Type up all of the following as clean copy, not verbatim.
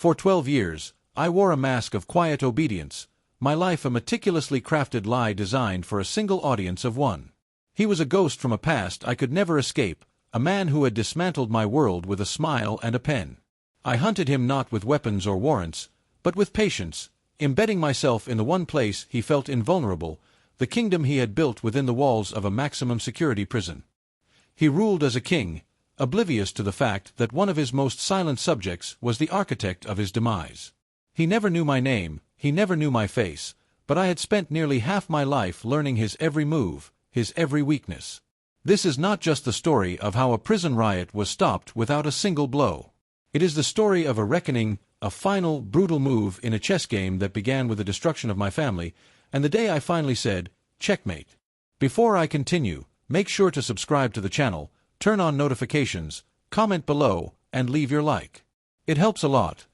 For 12 years, I wore a mask of quiet obedience, my life a meticulously crafted lie designed for a single audience of one. He was a ghost from a past I could never escape, a man who had dismantled my world with a smile and a pen. I hunted him not with weapons or warrants, but with patience, embedding myself in the one place he felt invulnerable, the kingdom he had built within the walls of a maximum security prison. He ruled as a king, oblivious to the fact that one of his most silent subjects was the architect of his demise. He never knew my name, he never knew my face, but I had spent nearly half my life learning his every move, his every weakness. This is not just the story of how a prison riot was stopped without a single blow. It is the story of a reckoning, a final, brutal move in a chess game that began with the destruction of my family, and the day I finally said, checkmate. Before I continue, make sure to subscribe to the channel, turn on notifications, comment below, and leave your like. It helps a lot.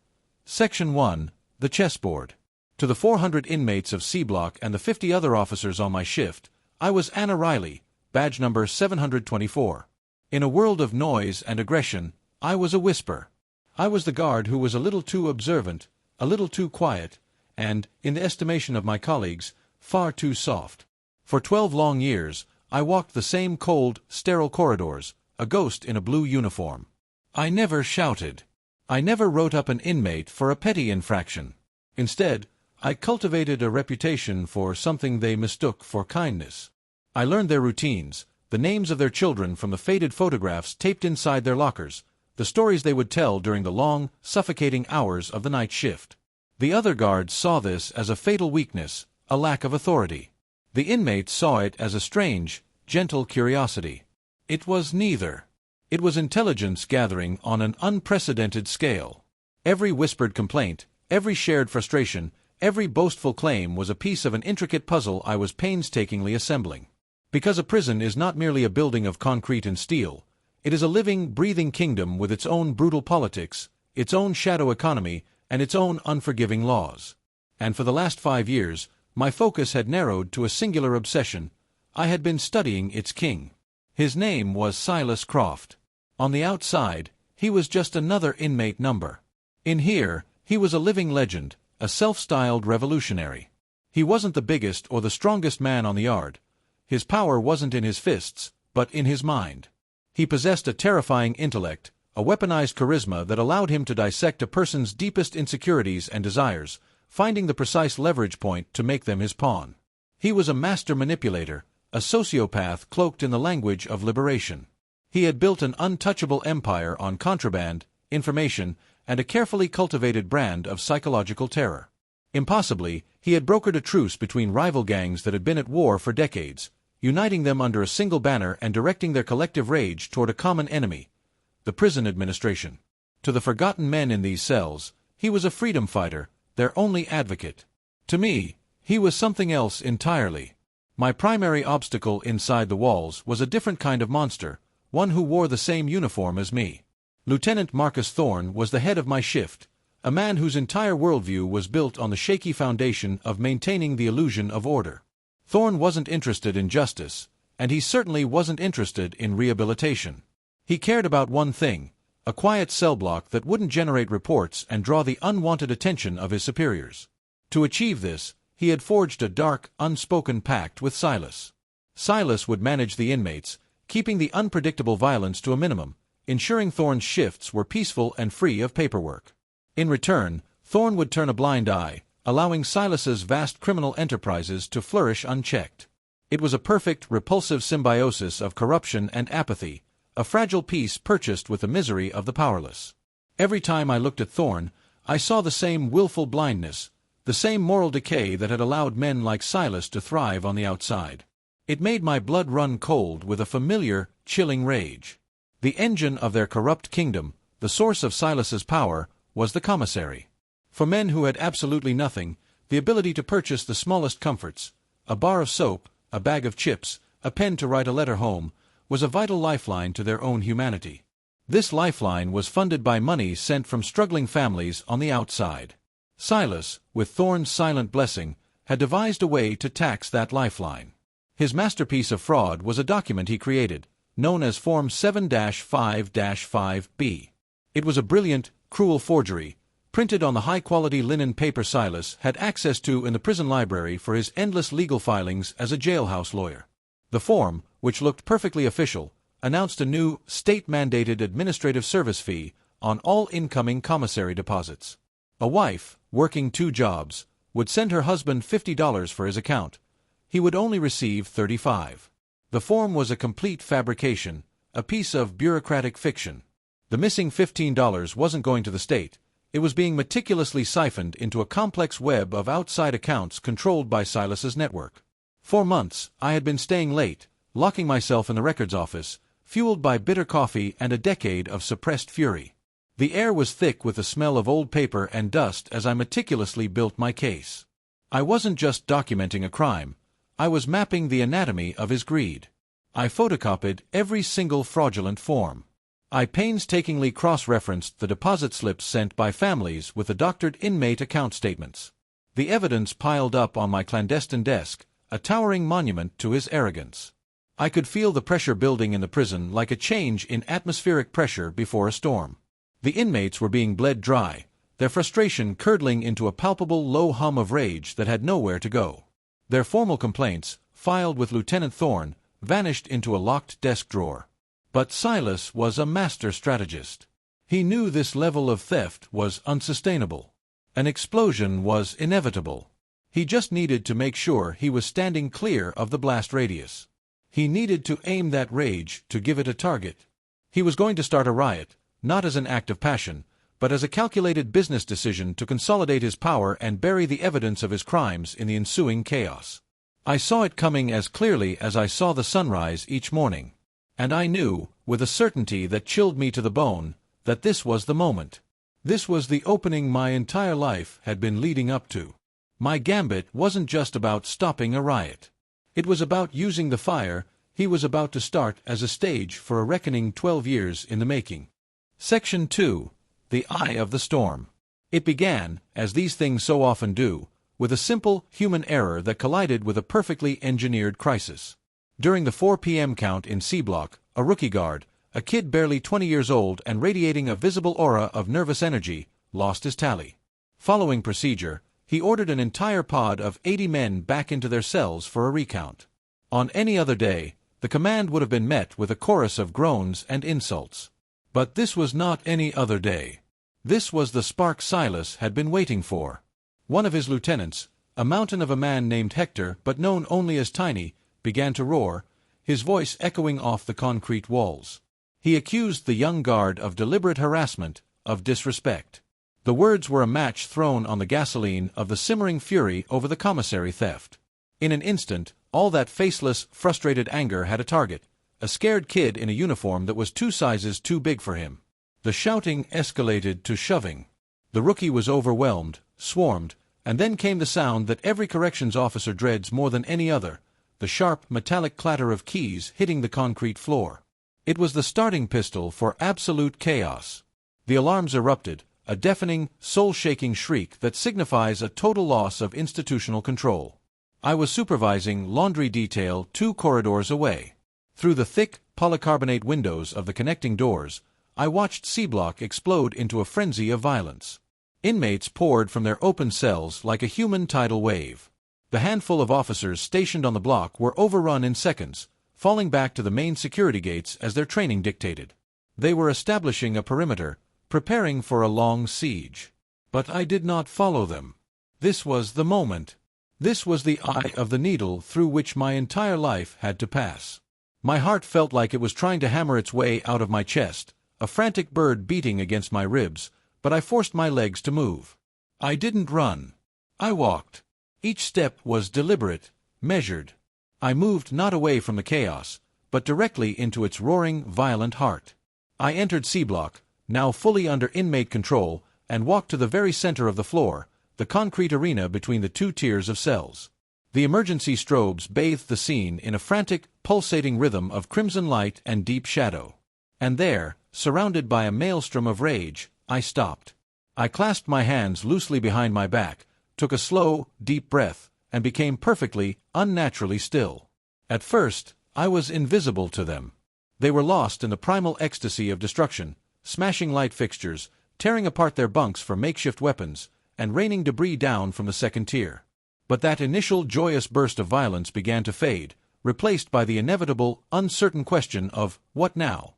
Section 1. The Chessboard. To the 400 inmates of C Block and the 50 other officers on my shift, I was Anna Riley, badge number 724. In a world of noise and aggression, I was a whisper. I was the guard who was a little too observant, a little too quiet, and, in the estimation of my colleagues, far too soft. For 12 long years, I walked the same cold, sterile corridors, a ghost in a blue uniform. I never shouted. I never wrote up an inmate for a petty infraction. Instead, I cultivated a reputation for something they mistook for kindness. I learned their routines, the names of their children from the faded photographs taped inside their lockers, the stories they would tell during the long, suffocating hours of the night shift. The other guards saw this as a fatal weakness, a lack of authority. The inmates saw it as a strange, gentle curiosity. It was neither. It was intelligence gathering on an unprecedented scale. Every whispered complaint, every shared frustration, every boastful claim was a piece of an intricate puzzle I was painstakingly assembling. Because a prison is not merely a building of concrete and steel, it is a living, breathing kingdom with its own brutal politics, its own shadow economy, and its own unforgiving laws. And for the last 5 years, my focus had narrowed to a singular obsession. I had been studying its king. His name was Silas Croft. On the outside, he was just another inmate number. In here, he was a living legend, a self-styled revolutionary. He wasn't the biggest or the strongest man on the yard. His power wasn't in his fists, but in his mind. He possessed a terrifying intellect, a weaponized charisma that allowed him to dissect a person's deepest insecurities and desires, finding the precise leverage point to make them his pawn. He was a master manipulator, a sociopath cloaked in the language of liberation. He had built an untouchable empire on contraband, information, and a carefully cultivated brand of psychological terror. Impossibly, he had brokered a truce between rival gangs that had been at war for decades, uniting them under a single banner and directing their collective rage toward a common enemy, the prison administration. To the forgotten men in these cells, he was a freedom fighter, their only advocate. To me, he was something else entirely. My primary obstacle inside the walls was a different kind of monster, one who wore the same uniform as me. Lieutenant Marcus Thorne was the head of my shift, a man whose entire worldview was built on the shaky foundation of maintaining the illusion of order. Thorne wasn't interested in justice, and he certainly wasn't interested in rehabilitation. He cared about one thing, a quiet cell block that wouldn't generate reports and draw the unwanted attention of his superiors. To achieve this, he had forged a dark, unspoken pact with Silas. Silas would manage the inmates, keeping the unpredictable violence to a minimum, ensuring Thorne's shifts were peaceful and free of paperwork. In return, Thorne would turn a blind eye, allowing Silas's vast criminal enterprises to flourish unchecked. It was a perfect, repulsive symbiosis of corruption and apathy, a fragile peace purchased with the misery of the powerless. Every time I looked at Thorne, I saw the same willful blindness, the same moral decay that had allowed men like Silas to thrive on the outside. It made my blood run cold with a familiar, chilling rage. The engine of their corrupt kingdom, the source of Silas's power, was the commissary. For men who had absolutely nothing, the ability to purchase the smallest comforts, a bar of soap, a bag of chips, a pen to write a letter home, was a vital lifeline to their own humanity. This lifeline was funded by money sent from struggling families on the outside. Silas, with Thorne's silent blessing, had devised a way to tax that lifeline. His masterpiece of fraud was a document he created, known as Form 7-5-5B. It was a brilliant, cruel forgery, printed on the high-quality linen paper Silas had access to in the prison library for his endless legal filings as a jailhouse lawyer. The form, which looked perfectly official, announced a new, state-mandated administrative service fee on all incoming commissary deposits. A wife, working 2 jobs, would send her husband $50 for his account. He would only receive $35. The form was a complete fabrication, a piece of bureaucratic fiction. The missing $15 wasn't going to the state. It was being meticulously siphoned into a complex web of outside accounts controlled by Silas's network. For months, I had been staying late, locking myself in the records office, fueled by bitter coffee and a decade of suppressed fury. The air was thick with the smell of old paper and dust as I meticulously built my case. I wasn't just documenting a crime. I was mapping the anatomy of his greed. I photocopied every single fraudulent form. I painstakingly cross-referenced the deposit slips sent by families with the doctored inmate account statements. The evidence piled up on my clandestine desk, a towering monument to his arrogance. I could feel the pressure building in the prison like a change in atmospheric pressure before a storm. The inmates were being bled dry, their frustration curdling into a palpable low hum of rage that had nowhere to go. Their formal complaints, filed with Lieutenant Thorne, vanished into a locked desk drawer. But Silas was a master strategist. He knew this level of theft was unsustainable. An explosion was inevitable. He just needed to make sure he was standing clear of the blast radius. He needed to aim that rage to give it a target. He was going to start a riot, not as an act of passion, but as a calculated business decision to consolidate his power and bury the evidence of his crimes in the ensuing chaos. I saw it coming as clearly as I saw the sunrise each morning. And I knew, with a certainty that chilled me to the bone, that this was the moment. This was the opening my entire life had been leading up to. My gambit wasn't just about stopping a riot. It was about using the fire he was about to start as a stage for a reckoning 12 years in the making. Section 2. The Eye of the Storm. It began, as these things so often do, with a simple human error that collided with a perfectly engineered crisis. During the 4 p.m. count in C Block, a rookie guard, a kid barely 20 years old and radiating a visible aura of nervous energy, lost his tally. Following procedure, he ordered an entire pod of 80 men back into their cells for a recount. On any other day, the command would have been met with a chorus of groans and insults. But this was not any other day. This was the spark Silas had been waiting for. One of his lieutenants, a mountain of a man named Hector but known only as Tiny, began to roar, his voice echoing off the concrete walls. He accused the young guard of deliberate harassment, of disrespect. The words were a match thrown on the gasoline of the simmering fury over the commissary theft. In an instant, all that faceless, frustrated anger had a target, a scared kid in a uniform that was 2 sizes too big for him. The shouting escalated to shoving. The rookie was overwhelmed, swarmed, and then came the sound that every corrections officer dreads more than any other, the sharp, metallic clatter of keys hitting the concrete floor. It was the starting pistol for absolute chaos. The alarms erupted, a deafening, soul-shaking shriek that signifies a total loss of institutional control. I was supervising laundry detail 2 corridors away. Through the thick, polycarbonate windows of the connecting doors, I watched C Block explode into a frenzy of violence. Inmates poured from their open cells like a human tidal wave. The handful of officers stationed on the block were overrun in seconds, falling back to the main security gates as their training dictated. They were establishing a perimeter, preparing for a long siege. But I did not follow them. This was the moment. This was the eye of the needle through which my entire life had to pass. My heart felt like it was trying to hammer its way out of my chest, a frantic bird beating against my ribs, but I forced my legs to move. I didn't run. I walked. Each step was deliberate, measured. I moved not away from the chaos, but directly into its roaring, violent heart. I entered C Block, now fully under inmate control, and walked to the very center of the floor, the concrete arena between the 2 tiers of cells. The emergency strobes bathed the scene in a frantic, pulsating rhythm of crimson light and deep shadow. And there, surrounded by a maelstrom of rage, I stopped. I clasped my hands loosely behind my back, took a slow, deep breath, and became perfectly, unnaturally still. At first, I was invisible to them. They were lost in the primal ecstasy of destruction, smashing light fixtures, tearing apart their bunks for makeshift weapons, and raining debris down from the second tier. But that initial joyous burst of violence began to fade, replaced by the inevitable, uncertain question of, what now?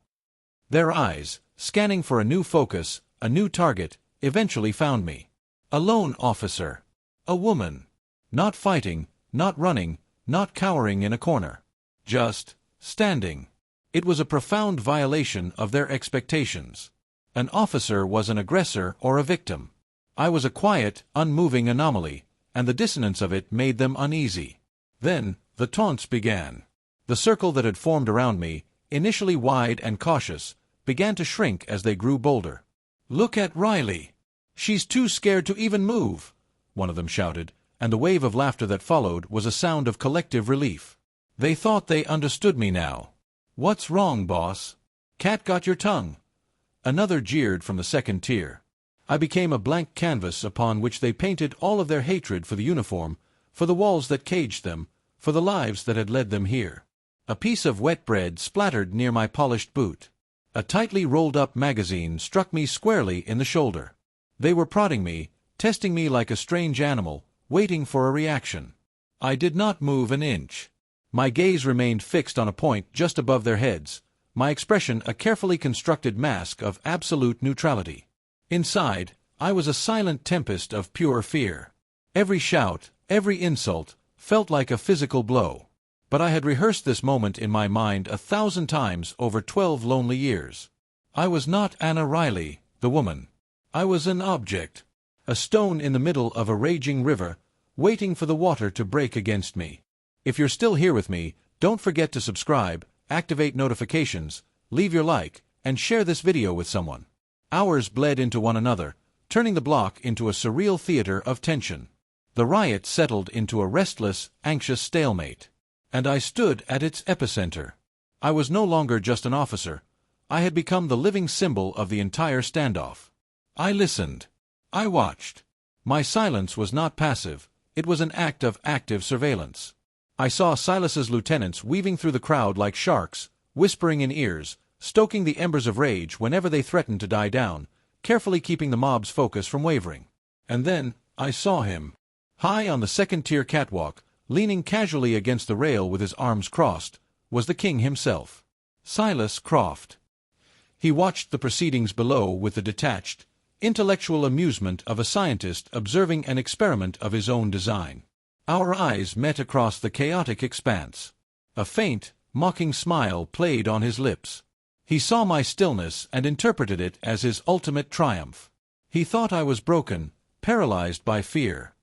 Their eyes, scanning for a new focus, a new target, eventually found me. A lone officer. A woman. Not fighting, not running, not cowering in a corner. Just standing. It was a profound violation of their expectations. An officer was an aggressor or a victim. I was a quiet, unmoving anomaly, and the dissonance of it made them uneasy. Then, the taunts began. The circle that had formed around me, initially wide and cautious, began to shrink as they grew bolder. "Look at Riley! She's too scared to even move!" one of them shouted, and the wave of laughter that followed was a sound of collective relief. They thought they understood me now. "What's wrong, boss? Cat got your tongue?" Another jeered from the second tier. I became a blank canvas upon which they painted all of their hatred for the uniform, for the walls that caged them, for the lives that had led them here. A piece of wet bread splattered near my polished boot. A tightly rolled-up magazine struck me squarely in the shoulder. They were prodding me, testing me like a strange animal, waiting for a reaction. I did not move an inch. My gaze remained fixed on a point just above their heads, my expression a carefully constructed mask of absolute neutrality. Inside, I was a silent tempest of pure fear. Every shout, every insult, felt like a physical blow. But I had rehearsed this moment in my mind 1,000 times over 12 lonely years. I was not Anna Riley, the woman. I was an object. A stone in the middle of a raging river, waiting for the water to break against me. If you're still here with me, don't forget to subscribe, activate notifications, leave your like, and share this video with someone. Hours bled into one another, turning the block into a surreal theater of tension. The riot settled into a restless, anxious stalemate. And I stood at its epicenter. I was no longer just an officer. I had become the living symbol of the entire standoff. I listened. I watched. My silence was not passive, it was an act of active surveillance. I saw Silas's lieutenants weaving through the crowd like sharks, whispering in ears, stoking the embers of rage whenever they threatened to die down, carefully keeping the mob's focus from wavering. And then, I saw him. High on the second-tier catwalk, leaning casually against the rail with his arms crossed, was the king himself. Silas Croft. He watched the proceedings below with the detached, intellectual amusement of a scientist observing an experiment of his own design. Our eyes met across the chaotic expanse. A faint, mocking smile played on his lips. He saw my stillness and interpreted it as his ultimate triumph. He thought I was broken, paralyzed by fear.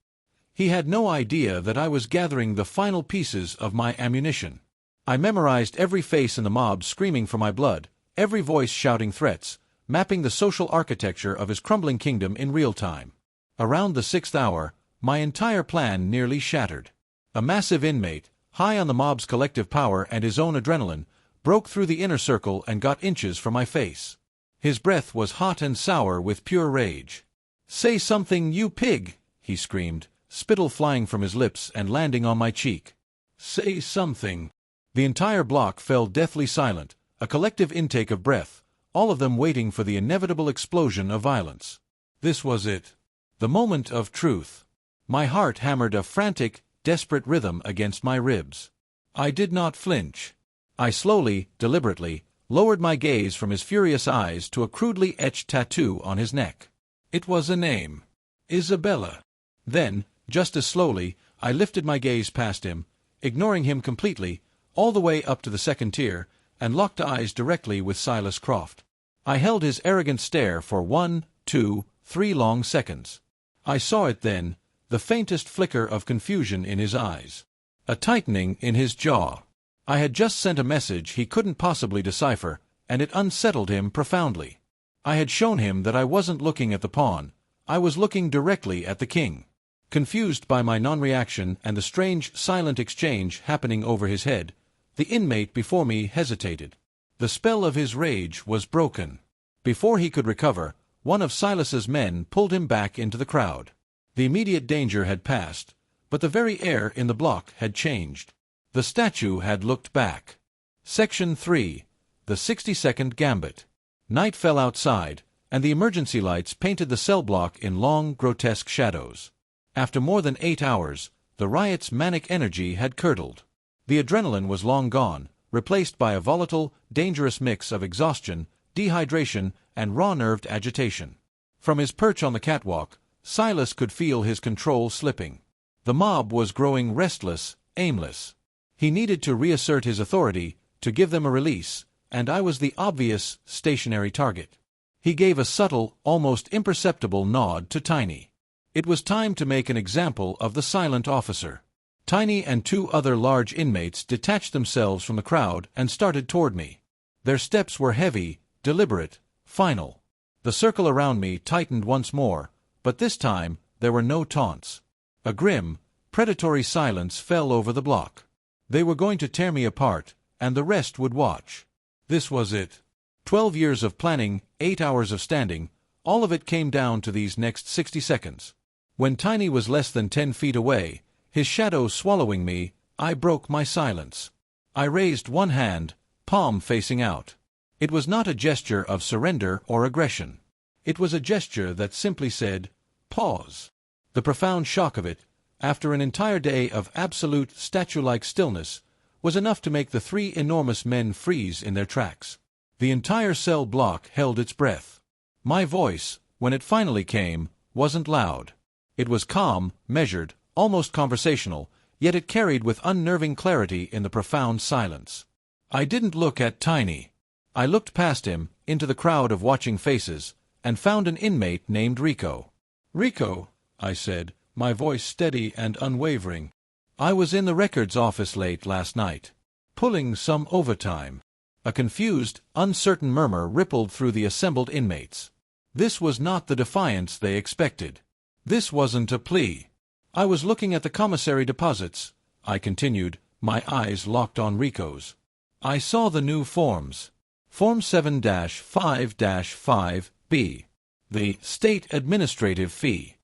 He had no idea that I was gathering the final pieces of my ammunition. I memorized every face in the mob screaming for my blood, every voice shouting threats, mapping the social architecture of his crumbling kingdom in real time. Around the 6th hour, my entire plan nearly shattered. A massive inmate, high on the mob's collective power and his own adrenaline, broke through the inner circle and got inches from my face. His breath was hot and sour with pure rage. "Say something, you pig!" he screamed, spittle flying from his lips and landing on my cheek. "Say something." The entire block fell deathly silent, a collective intake of breath, all of them waiting for the inevitable explosion of violence. This was it. The moment of truth. My heart hammered a frantic, desperate rhythm against my ribs. I did not flinch. I slowly, deliberately, lowered my gaze from his furious eyes to a crudely etched tattoo on his neck. It was a name. Isabella. Then, just as slowly, I lifted my gaze past him, ignoring him completely, all the way up to the second tier, and locked eyes directly with Silas Croft. I held his arrogant stare for 1, 2, 3 long seconds. I saw it then, the faintest flicker of confusion in his eyes. A tightening in his jaw. I had just sent a message he couldn't possibly decipher, and it unsettled him profoundly. I had shown him that I wasn't looking at the pawn, I was looking directly at the king. Confused by my non-reaction and the strange, silent exchange happening over his head, the inmate before me hesitated. The spell of his rage was broken. Before he could recover, one of Silas's men pulled him back into the crowd. The immediate danger had passed, but the very air in the block had changed. The statue had looked back. Section 3. The 60-second Gambit. Night fell outside, and the emergency lights painted the cell block in long, grotesque shadows. After more than 8 hours, the riot's manic energy had curdled. The adrenaline was long gone, replaced by a volatile, dangerous mix of exhaustion, dehydration, and raw-nerved agitation. From his perch on the catwalk, Silas could feel his control slipping. The mob was growing restless, aimless. He needed to reassert his authority, to give them a release, and I was the obvious, stationary target. He gave a subtle, almost imperceptible nod to Tiny. It was time to make an example of the silent officer. Tiny and 2 other large inmates detached themselves from the crowd and started toward me. Their steps were heavy, deliberate, final. The circle around me tightened once more, but this time there were no taunts. A grim, predatory silence fell over the block. They were going to tear me apart, and the rest would watch. This was it. 12 years of planning, 8 hours of standing, all of it came down to these next 60 seconds. When Tiny was less than 10 feet away, his shadow swallowing me, I broke my silence. I raised one hand, palm facing out. It was not a gesture of surrender or aggression. It was a gesture that simply said, pause. The profound shock of it, after an entire day of absolute statue-like stillness, was enough to make the 3 enormous men freeze in their tracks. The entire cell block held its breath. My voice, when it finally came, wasn't loud. It was calm, measured, almost conversational, yet it carried with unnerving clarity in the profound silence. I didn't look at Tiny. I looked past him, into the crowd of watching faces, and found an inmate named Rico. "Rico," I said, my voice steady and unwavering. "I was in the records office late last night, pulling some overtime." A confused, uncertain murmur rippled through the assembled inmates. This was not the defiance they expected. This wasn't a plea. "I was looking at the commissary deposits," I continued, my eyes locked on Rico's. "I saw the new forms. Form 7-5-5B. The state administrative fee.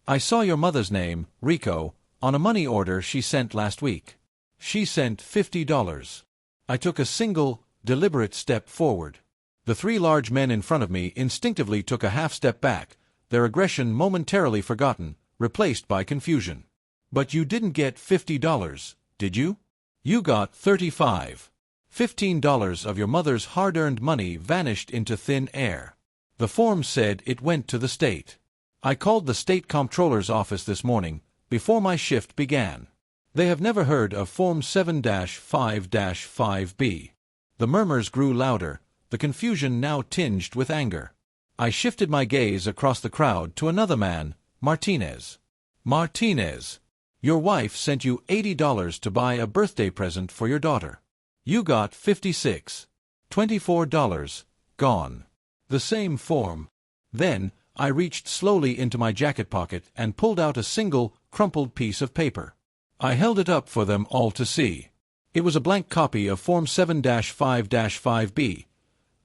I saw your mother's name, Rico, on a money order she sent last week. She sent $50. I took a single, deliberate step forward. The 3 large men in front of me instinctively took a half step back, their aggression momentarily forgotten, replaced by confusion. "But you didn't get $50, did you? You got $35. $15 of your mother's hard-earned money vanished into thin air. The form said it went to the state. I called the state comptroller's office this morning, before my shift began. They have never heard of Form 7-5-5B. The murmurs grew louder, the confusion now tinged with anger. I shifted my gaze across the crowd to another man, Martinez. "Martinez, your wife sent you $80 to buy a birthday present for your daughter. You got $56. $24, gone. The same form." Then, I reached slowly into my jacket pocket and pulled out a single, crumpled piece of paper. I held it up for them all to see. It was a blank copy of Form 7-5-5B.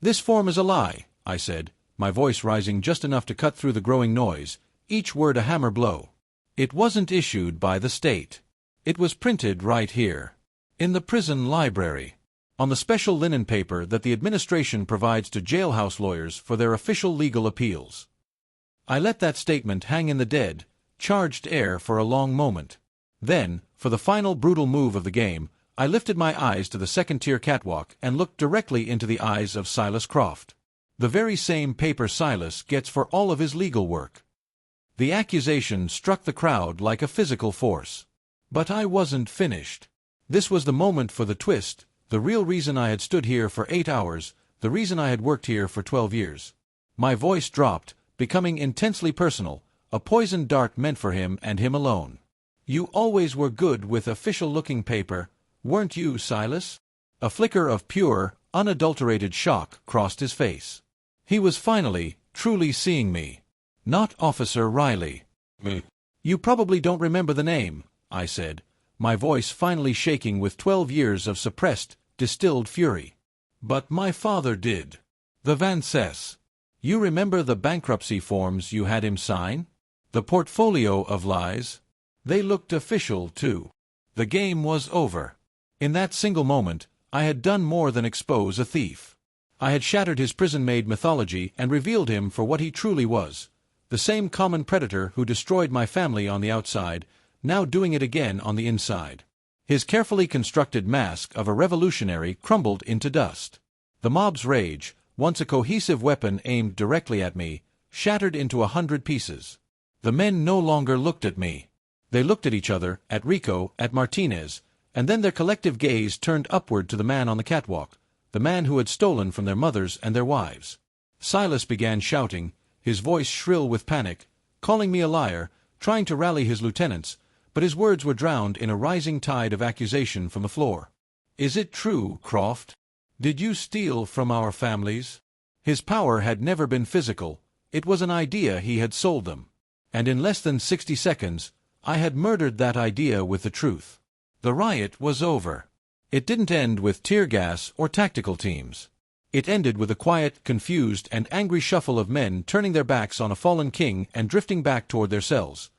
"This form is a lie," I said, my voice rising just enough to cut through the growing noise, each word a hammer blow. "It wasn't issued by the state. It was printed right here, in the prison library, on the special linen paper that the administration provides to jailhouse lawyers for their official legal appeals." I let that statement hang in the dead, charged air for a long moment. Then, for the final brutal move of the game, I lifted my eyes to the second-tier catwalk and looked directly into the eyes of Silas Croft. The very same paper Silas gets for all of his legal work. The accusation struck the crowd like a physical force. But I wasn't finished. This was the moment for the twist, the real reason I had stood here for 8 hours, the reason I had worked here for 12 years. My voice dropped, becoming intensely personal, a poisoned dart meant for him and him alone. "You always were good with official-looking paper, weren't you, Silas?" A flicker of pure, unadulterated shock crossed his face. He was finally, truly seeing me. "Not Officer Riley." "You probably don't remember the name," I said, my voice finally shaking with 12 years of suppressed, distilled fury. "But my father did. The Vances. You remember the bankruptcy forms you had him sign? The portfolio of lies? They looked official, too. The game was over. In that single moment, I had done more than expose a thief. I had shattered his prison-made mythology and revealed him for what he truly was. The same common predator who destroyed my family on the outside, now doing it again on the inside. His carefully constructed mask of a revolutionary crumbled into dust. The mob's rage, once a cohesive weapon aimed directly at me, shattered into 100 pieces. The men no longer looked at me. They looked at each other, at Rico, at Martinez, and then their collective gaze turned upward to the man on the catwalk, the man who had stolen from their mothers and their wives. Silas began shouting, his voice shrill with panic, calling me a liar, trying to rally his lieutenants, but his words were drowned in a rising tide of accusation from the floor. "Is it true, Croft? Did you steal from our families?" His power had never been physical, it was an idea he had sold them. And in less than 60 seconds, I had murdered that idea with the truth. The riot was over. It didn't end with tear gas or tactical teams. It ended with a quiet, confused, and angry shuffle of men turning their backs on a fallen king and drifting back toward their cells.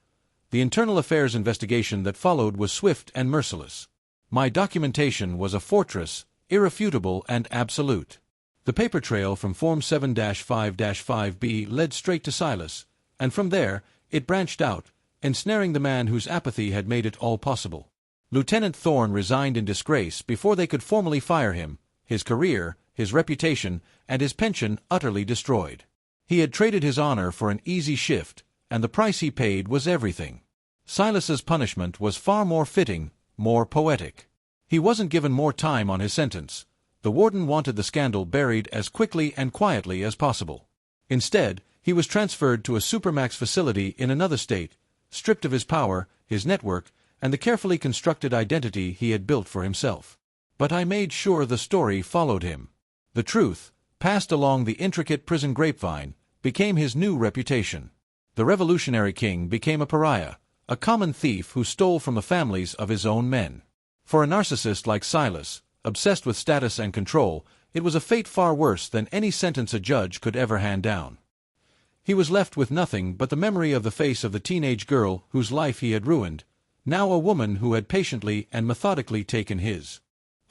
The internal affairs investigation that followed was swift and merciless. My documentation was a fortress, irrefutable and absolute. The paper trail from Form 7-5-5B led straight to Silas, and from there, it branched out, ensnaring the man whose apathy had made it all possible. Lieutenant Thorne resigned in disgrace before they could formally fire him, his career, his reputation, and his pension utterly destroyed. He had traded his honor for an easy shift, and the price he paid was everything. Silas's punishment was far more fitting, more poetic. He wasn't given more time on his sentence. The warden wanted the scandal buried as quickly and quietly as possible. Instead, he was transferred to a supermax facility in another state, stripped of his power, his network, and the carefully constructed identity he had built for himself. But I made sure the story followed him. The truth, passed along the intricate prison grapevine, became his new reputation. The revolutionary king became a pariah, a common thief who stole from the families of his own men. For a narcissist like Silas, obsessed with status and control, it was a fate far worse than any sentence a judge could ever hand down. He was left with nothing but the memory of the face of the teenage girl whose life he had ruined, now a woman who had patiently and methodically taken his.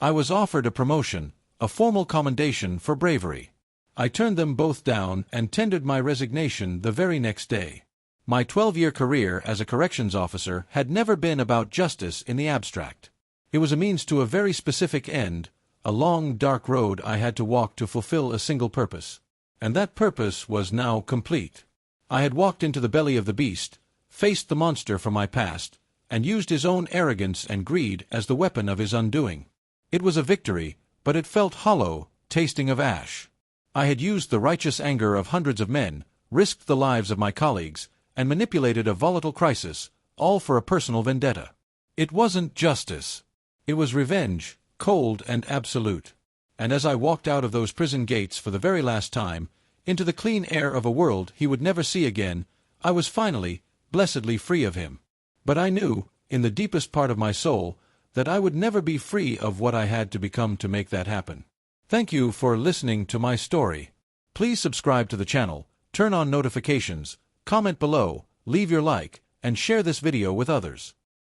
I was offered a promotion, a formal commendation for bravery. I turned them both down and tendered my resignation the very next day. My 12-year career as a corrections officer had never been about justice in the abstract. It was a means to a very specific end, a long, dark road I had to walk to fulfill a single purpose. And that purpose was now complete. I had walked into the belly of the beast, faced the monster from my past, and used his own arrogance and greed as the weapon of his undoing. It was a victory, but it felt hollow, tasting of ash. I had used the righteous anger of hundreds of men, risked the lives of my colleagues, and manipulated a volatile crisis, all for a personal vendetta. It wasn't justice. It was revenge, cold and absolute. And as I walked out of those prison gates for the very last time, into the clean air of a world he would never see again, I was finally, blessedly free of him. But I knew, in the deepest part of my soul, that I would never be free of what I had to become to make that happen. Thank you for listening to my story. Please subscribe to the channel, turn on notifications, comment below, leave your like, and share this video with others.